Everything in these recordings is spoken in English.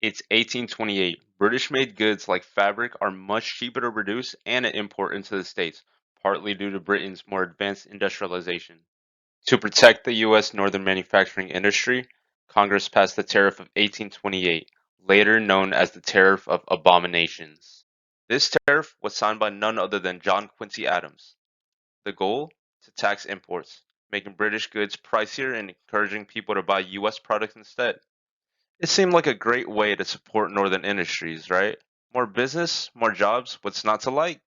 It's 1828. British-made goods like fabric are much cheaper to produce and to import into the States, partly due to Britain's more advanced industrialization. To protect the U.S. northern manufacturing industry, Congress passed the Tariff of 1828, later known as the Tariff of Abominations. This tariff was signed by none other than John Quincy Adams. The goal? To tax imports, making British goods pricier and encouraging people to buy U.S. products instead. It seemed like a great way to support northern industries, right? More business, more jobs, what's not to like?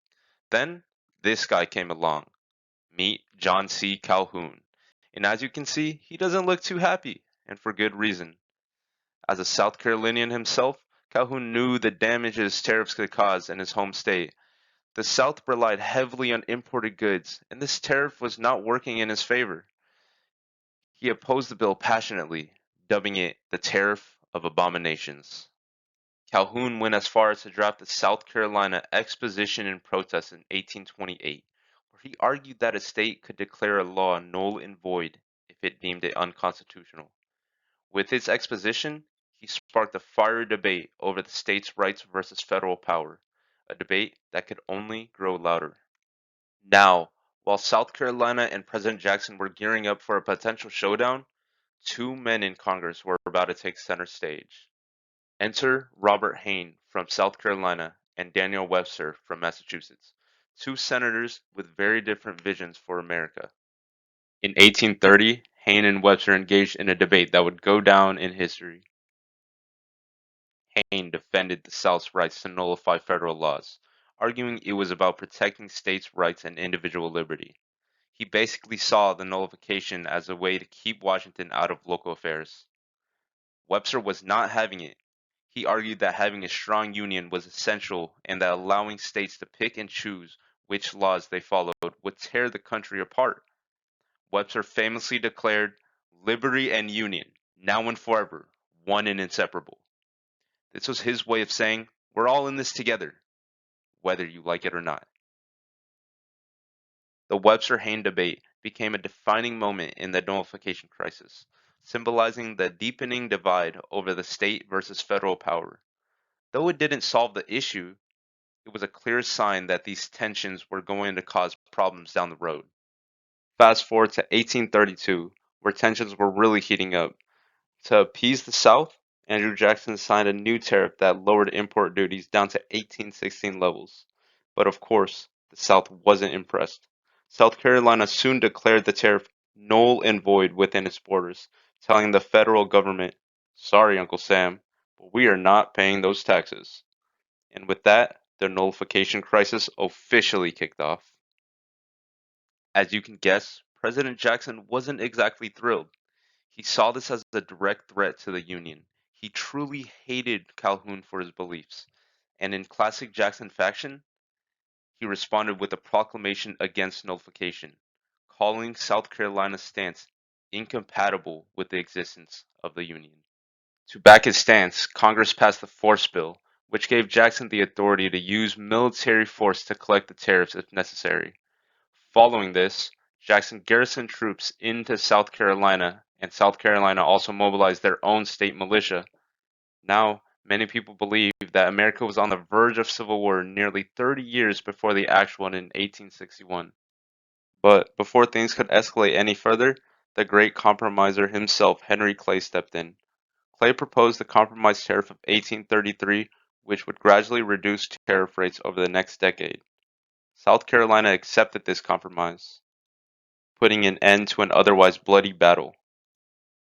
Then, this guy came along. Meet John C. Calhoun. And as you can see, he doesn't look too happy, and for good reason. As a South Carolinian himself, Calhoun knew the damages tariffs could cause in his home state. The South relied heavily on imported goods, and this tariff was not working in his favor. He opposed the bill passionately, dubbing it the Tariff of Abominations. Calhoun went as far as to draft the South Carolina Exposition in Protest in 1828, where he argued that a state could declare a law null and void if it deemed it unconstitutional. With his exposition, he sparked a fiery debate over the states' rights versus federal power, a debate that could only grow louder. Now, while South Carolina and President Jackson were gearing up for a potential showdown, two men in Congress were about to take center stage. Enter Robert Hayne from South Carolina and Daniel Webster from Massachusetts, two senators with very different visions for America. In 1830, Hayne and Webster engaged in a debate that would go down in history. Hayne defended the South's rights to nullify federal laws, arguing it was about protecting states' rights and individual liberty. He basically saw the nullification as a way to keep Washington out of local affairs. Webster was not having it. He argued that having a strong union was essential and that allowing states to pick and choose which laws they followed would tear the country apart. Webster famously declared, "Liberty and union, now and forever, one and inseparable." This was his way of saying, "We're all in this together, whether you like it or not." The Webster-Hayne debate became a defining moment in the nullification crisis, symbolizing the deepening divide over the state versus federal power. Though it didn't solve the issue, it was a clear sign that these tensions were going to cause problems down the road. Fast forward to 1832, where tensions were really heating up. To appease the South, Andrew Jackson signed a new tariff that lowered import duties down to 1816 levels. But of course, the South wasn't impressed. South Carolina soon declared the tariff null and void within its borders, telling the federal government, "Sorry, Uncle Sam, but we are not paying those taxes." And with that, the nullification crisis officially kicked off. As you can guess, President Jackson wasn't exactly thrilled. He saw this as a direct threat to the Union. He truly hated Calhoun for his beliefs, and in classic Jackson fashion, he responded with a proclamation against nullification, calling South Carolina's stance incompatible with the existence of the Union. To back his stance, Congress passed the Force Bill, which gave Jackson the authority to use military force to collect the tariffs if necessary. Following this, Jackson garrisoned troops into South Carolina, and South Carolina also mobilized their own state militia. Now, many people believe that America was on the verge of civil war nearly 30 years before the actual one in 1861. But before things could escalate any further, the great compromiser himself, Henry Clay, stepped in. Clay proposed the Compromise Tariff of 1833, which would gradually reduce tariff rates over the next decade. South Carolina accepted this compromise, putting an end to an otherwise bloody battle.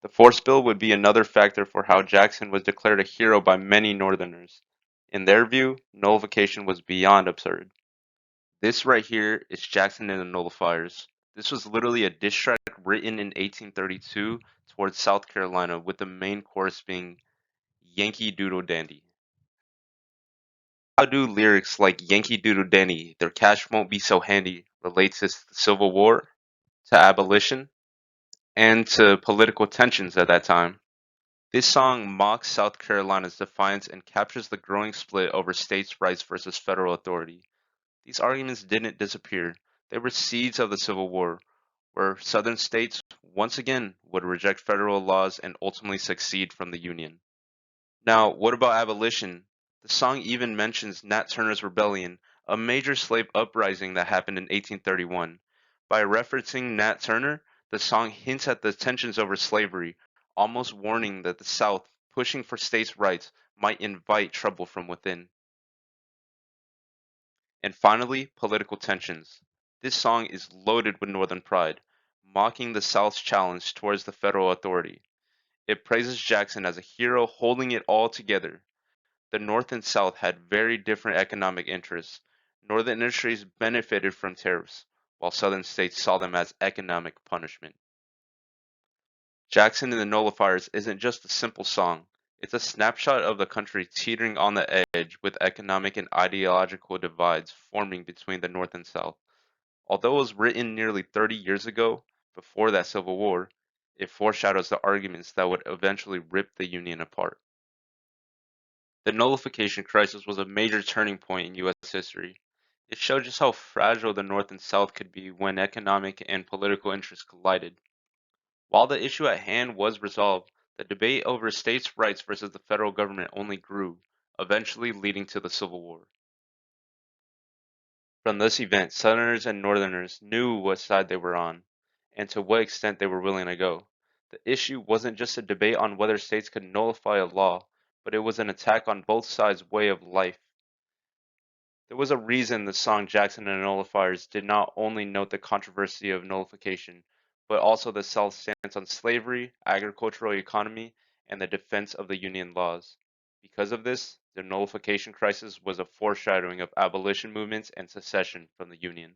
The Force Bill would be another factor for how Jackson was declared a hero by many Northerners. In their view, nullification was beyond absurd. This right here is Jackson and the Nullifiers. This was literally a diss track written in 1832 towards South Carolina, with the main chorus being Yankee Doodle Dandy. How do lyrics like Yankee Doodle Dandy, their cash won't be so handy, relate to the Civil War, to abolition, and to political tensions at that time? This song mocks South Carolina's defiance and captures the growing split over states' rights versus federal authority. These arguments didn't disappear, they were seeds of the Civil War, where Southern states once again would reject federal laws and ultimately secede from the Union. Now, what about abolition? The song even mentions Nat Turner's Rebellion, a major slave uprising that happened in 1831. By referencing Nat Turner, the song hints at the tensions over slavery, almost warning that the South, pushing for states' rights, might invite trouble from within. And finally, political tensions. This song is loaded with Northern pride, mocking the South's challenge towards the federal authority. It praises Jackson as a hero holding it all together. The North and South had very different economic interests. Northern industries benefited from tariffs, while Southern states saw them as economic punishment. Jackson and the Nullifiers isn't just a simple song, it's a snapshot of the country teetering on the edge with economic and ideological divides forming between the North and South. Although it was written nearly 30 years ago, before that Civil War, it foreshadows the arguments that would eventually rip the Union apart. The Nullification Crisis was a major turning point in U.S. history. It showed just how fragile the North and South could be when economic and political interests collided. While the issue at hand was resolved, the debate over states' rights versus the federal government only grew, eventually leading to the Civil War. From this event, Southerners and Northerners knew what side they were on, and to what extent they were willing to go. The issue wasn't just a debate on whether states could nullify a law, but it was an attack on both sides' way of life. There was a reason the song Jackson and the Nullifiers did not only note the controversy of nullification, but also the South's stance on slavery, agricultural economy, and the defense of the Union laws. Because of this, the nullification crisis was a foreshadowing of abolition movements and secession from the Union.